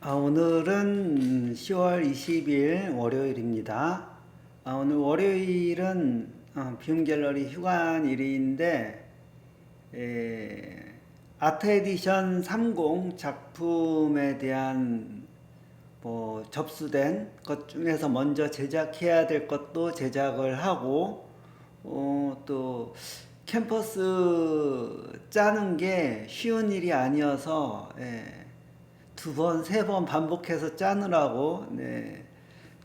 오늘은 10월 20일 월요일입니다. 오늘 월요일은 비움 갤러리 휴관일인데 아트 에디션 30 작품에 대한 접수된 것 중에서 먼저 제작해야 될 것도 제작을 하고 또 캠퍼스 짜는 게 쉬운 일이 아니어서 두 번, 세 번 반복해서 짜느라고,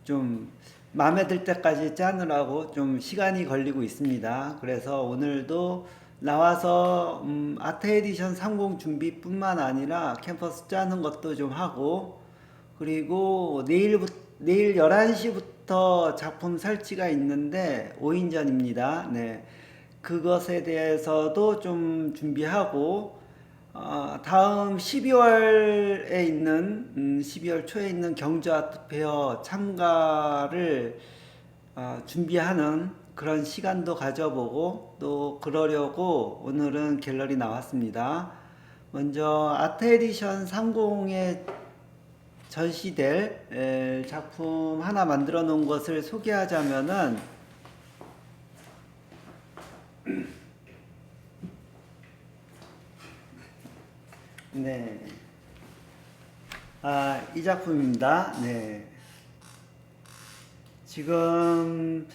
좀 마음에 들 때까지 짜느라고 좀 시간이 걸리고 있습니다. 그래서 오늘도 나와서 아트 에디션 30 준비뿐만 아니라 캠퍼스 짜는 것도 좀 하고, 그리고 내일 11시부터 작품 설치가 있는데 5인전입니다. 그것에 대해서도 좀 준비하고, 다음 12월에 있는 12월 초에 있는 경주 아트페어 참가를 준비하는 그런 시간도 가져보고 또 그러려고 오늘은 갤러리 나왔습니다. 먼저 아트 에디션 30에 전시될 작품 하나 만들어 놓은 것을 소개하자면은 이 작품입니다. 지금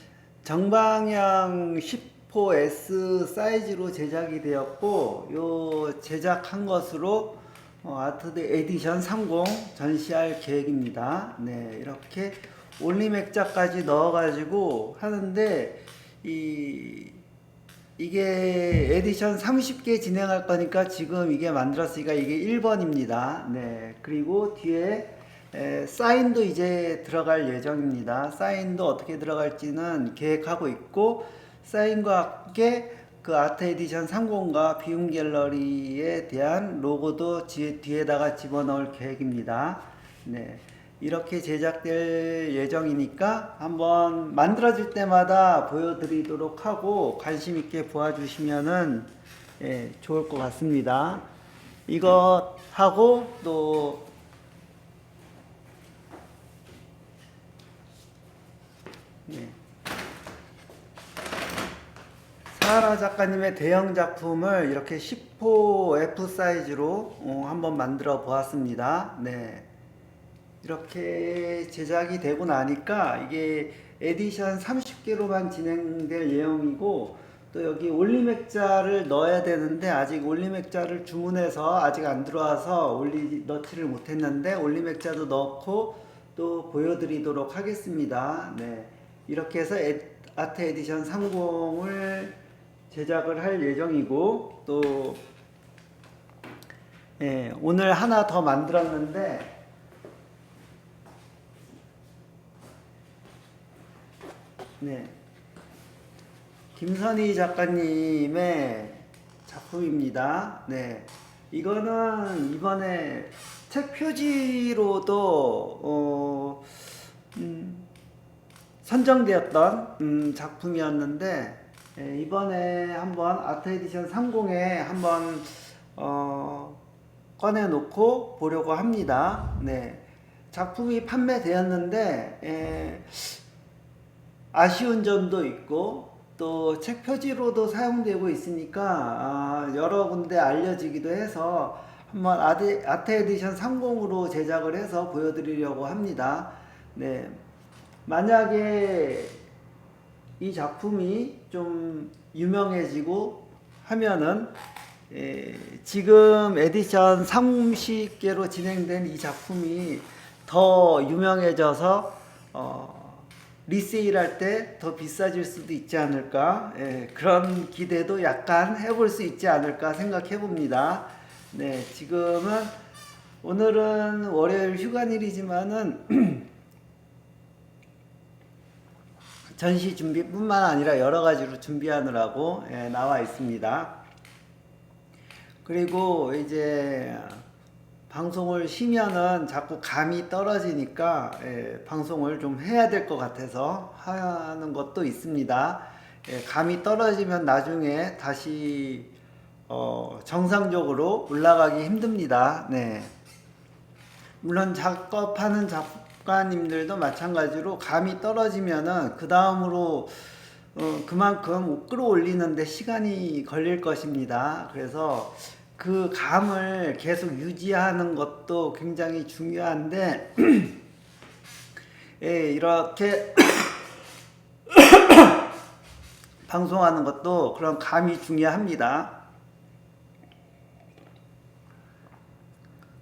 정방향 10호S 사이즈로 제작이 되었고, 요 제작한 것으로 아트 에디션 30 전시할 계획입니다. 이렇게 올림액자까지 넣어가지고 하는데, 이게 에디션 30개 진행할 거니까 지금 이게 만들었으니까 이게 1번입니다. 그리고 뒤에 사인도 이제 들어갈 예정입니다. 사인도 어떻게 들어갈지는 계획하고 있고, 사인과 함께 그 아트 에디션 30과 비움 갤러리에 대한 로고도 뒤에다가 집어넣을 계획입니다. 이렇게 제작될 예정이니까 한번 만들어질 때마다 보여드리도록 하고 관심 있게 보아주시면은 좋을 것 같습니다. 이거 하고 또 사하라 작가님의 대형 작품을 이렇게 10호 F 사이즈로 한번 만들어 보았습니다. 이렇게 제작이 되고 나니까 이게 에디션 30개로만 진행될 예정이고, 또 여기 올림액자를 넣어야 되는데 아직 올림액자를 주문해서 아직 안 들어와서 넣지를 못했는데 올림액자도 넣고 또 보여드리도록 하겠습니다. 이렇게 해서 아트 에디션 30을 제작을 할 예정이고, 또 오늘 하나 더 만들었는데 김선희 작가님의 작품입니다. 이거는 이번에 책 표지로도 선정되었던 작품이었는데, 이번에 한번 아트 에디션 30에 한번 꺼내놓고 보려고 합니다. 작품이 판매되었는데 아쉬운 점도 있고 또 책 표지로도 사용되고 있으니까 여러 군데 알려지기도 해서 한번 아트 에디션 30으로 제작을 해서 보여드리려고 합니다. 만약에 이 작품이 좀 유명해지고 하면은 지금 에디션 30개로 진행된 이 작품이 더 유명해져서 리세일할 때 더 비싸질 수도 있지 않을까, 그런 기대도 약간 해볼 수 있지 않을까 생각해 봅니다. 지금은 오늘은 월요일 휴관일이지만은 전시 준비뿐만 아니라 여러 가지로 준비하느라고 나와 있습니다. 그리고 이제 방송을 쉬면은 자꾸 감이 떨어지니까 방송을 좀 해야 될 것 같아서 하는 것도 있습니다. 감이 떨어지면 나중에 다시 정상적으로 올라가기 힘듭니다. 네. 물론 작업하는 작가님들도 마찬가지로 감이 떨어지면은 그 다음으로 그만큼 끌어올리는데 시간이 걸릴 것입니다. 그래서 그 감을 계속 유지하는 것도 굉장히 중요한데 예, 이렇게 방송하는 것도 그런 감이 중요합니다.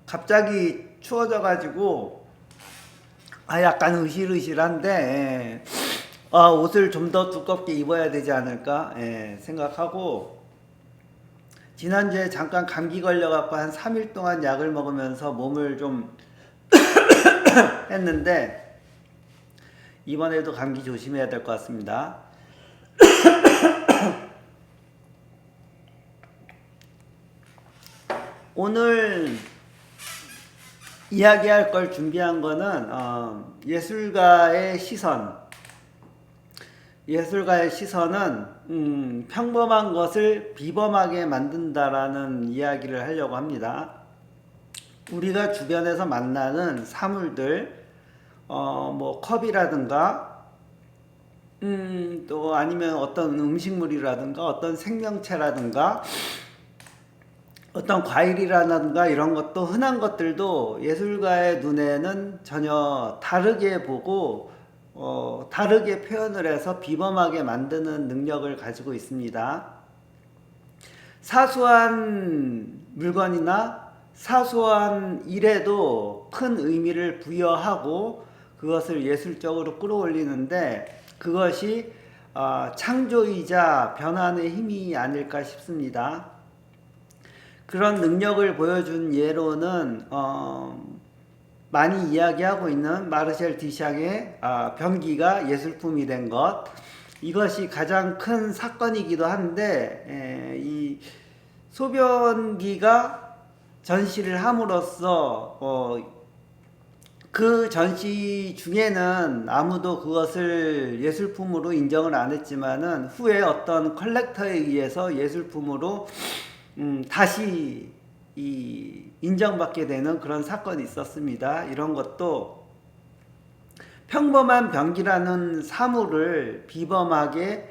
갑자기 추워져 가지고 약간 으실으실한데 옷을 좀 더 두껍게 입어야 되지 않을까 생각하고, 지난주에 잠깐 감기 걸려갖고 한 3일 동안 약을 먹으면서 몸을 좀 했는데 이번에도 감기 조심해야 될 것 같습니다. 오늘 이야기할 걸 준비한 거는 예술가의 시선. 예술가의 시선은 평범한 것을 비범하게 만든다라는 이야기를 하려고 합니다. 우리가 주변에서 만나는 사물들, 뭐 컵이라든가 또 아니면 어떤 음식물이라든가 어떤 생명체라든가 어떤 과일이라든가 이런 것도, 흔한 것들도 예술가의 눈에는 전혀 다르게 보고 다르게 표현을 해서 비범하게 만드는 능력을 가지고 있습니다. 사소한 물건이나 사소한 일에도 큰 의미를 부여하고 그것을 예술적으로 끌어올리는데, 그것이 창조이자 변환의 힘이 아닐까 싶습니다. 그런 능력을 보여준 예로는 많이 이야기하고 있는 마르셀 디샹의 변기가 예술품이 된 것, 이것이 가장 큰 사건이기도 한데, 이 소변기가 전시를 함으로써 그 전시 중에는 아무도 그것을 예술품으로 인정을 안 했지만은 후에 어떤 컬렉터에 의해서 예술품으로 다시 인정받게 되는 그런 사건이 있었습니다. 이런 것도 평범한 변기라는 사물을 비범하게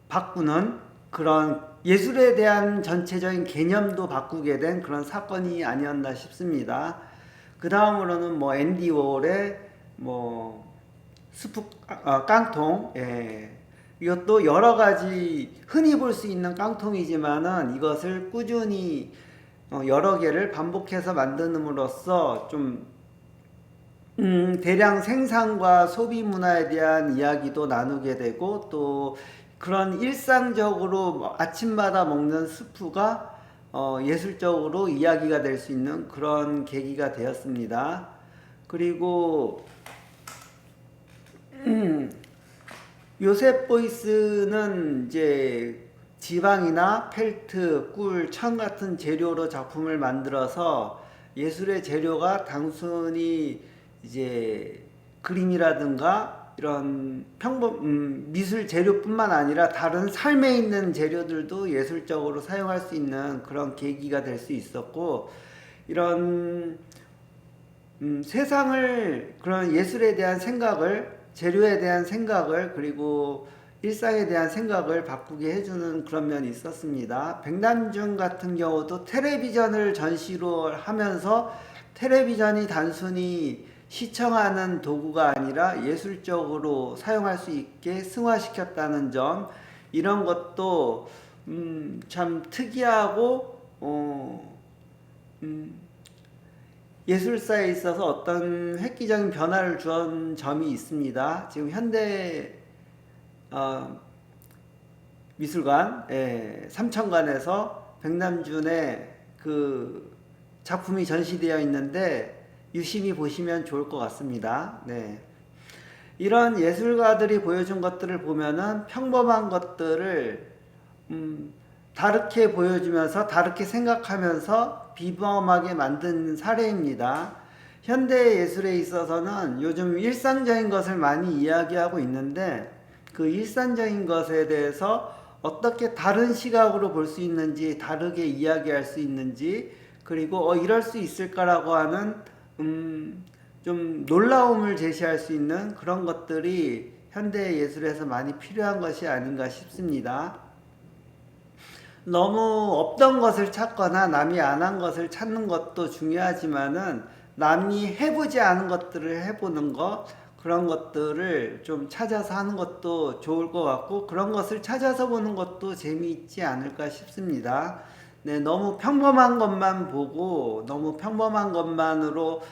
바꾸는 그런 예술에 대한 전체적인 개념도 바꾸게 된 그런 사건이 아니었나 싶습니다. 그 다음으로는 뭐 앤디 워홀의 뭐 스프 깡통, 이것도 여러 가지 흔히 볼 수 있는 깡통이지만은 이것을 꾸준히 여러 개를 반복해서 만드는으로써 좀 대량 생산과 소비 문화에 대한 이야기도 나누게 되고, 또 그런 일상적으로 아침마다 먹는 스프가 예술적으로 이야기가 될 수 있는 그런 계기가 되었습니다. 그리고 요셉 보이스는 이제 지방이나 펠트, 꿀, 천 같은 재료로 작품을 만들어서 예술의 재료가 단순히 이제 그림이라든가 이런 미술 재료뿐만 아니라 다른 삶에 있는 재료들도 예술적으로 사용할 수 있는 그런 계기가 될 수 있었고, 이런 세상을, 그런 예술에 대한 생각을, 재료에 대한 생각을, 그리고 일상에 대한 생각을 바꾸게 해주는 그런 면이 있었습니다. 백남준 같은 경우도 텔레비전을 전시로 하면서 텔레비전이 단순히 시청하는 도구가 아니라 예술적으로 사용할 수 있게 승화시켰다는 점, 이런 것도 참 특이하고 예술사에 있어서 어떤 획기적인 변화를 주은 점이 있습니다. 지금 현대 미술관 삼천관에서 백남준의 그 작품이 전시되어 있는데 유심히 보시면 좋을 것 같습니다. 이런 예술가들이 보여준 것들을 보면은 평범한 것들을 다르게 보여주면서 다르게 생각하면서 비범하게 만든 사례입니다. 현대 예술에 있어서는 요즘 일상적인 것을 많이 이야기하고 있는데, 그 일상적인 것에 대해서 어떻게 다른 시각으로 볼 수 있는지, 다르게 이야기할 수 있는지, 그리고 이럴 수 있을까라고 하는 좀 놀라움을 제시할 수 있는 그런 것들이 현대 예술에서 많이 필요한 것이 아닌가 싶습니다. 너무 없던 것을 찾거나 남이 안 한 것을 찾는 것도 중요하지만은 남이 해보지 않은 것들을 해보는 것, 그런 것들을 좀 찾아서 하는 것도 좋을 것 같고, 그런 것을 찾아서 보는 것도 재미있지 않을까 싶습니다. 네, 너무 평범한 것만 보고 너무 평범한 것만으로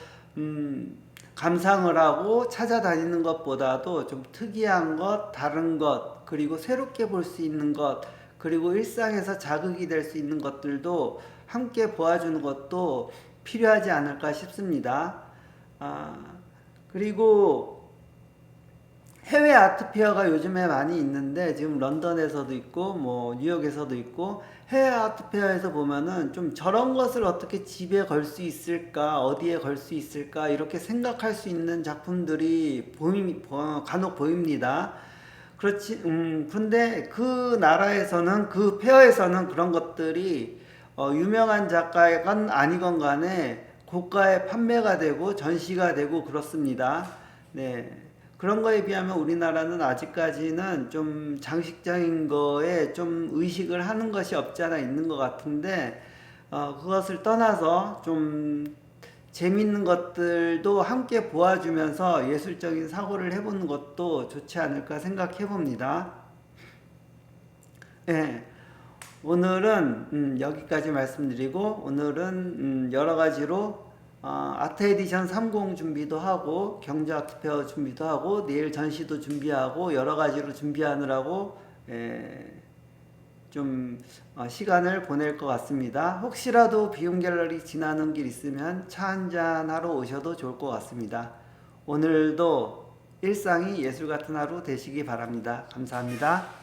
감상을 하고 찾아다니는 것보다도 좀 특이한 것, 다른 것, 그리고 새롭게 볼 수 있는 것, 그리고 일상에서 자극이 될 수 있는 것들도 함께 보아주는 것도 필요하지 않을까 싶습니다. 아, 그리고 해외 아트페어가 요즘에 많이 있는데 지금 런던에서도 있고 뭐 뉴욕에서도 있고, 해외 아트페어에서 보면은 좀 저런 것을 어떻게 집에 걸 수 있을까, 어디에 걸 수 있을까, 이렇게 생각할 수 있는 작품들이 간혹 보입니다. 그렇지, 근데 그 나라에서는, 그 페어에서는 그런 것들이 유명한 작가건 아니건 간에 고가에 판매가 되고 전시가 되고 그렇습니다. 네. 그런 거에 비하면 우리나라는 아직까지는 좀 장식적인 거에 좀 의식을 하는 것이 없지 않아 있는 것 같은데, 그것을 떠나서 좀 재밌는 것들도 함께 보아주면서 예술적인 사고를 해보는 것도 좋지 않을까 생각해 봅니다. 예, 오늘은 여기까지 말씀드리고, 오늘은 여러 가지로 아트 에디션 30 준비도 하고 경주 아트페어 준비도 하고 내일 전시도 준비하고 여러 가지로 준비하느라고 좀 시간을 보낼 것 같습니다. 혹시라도 비움 갤러리 지나는 길 있으면 차 한잔 하러 오셔도 좋을 것 같습니다. 오늘도 일상이 예술 같은 하루 되시기 바랍니다. 감사합니다.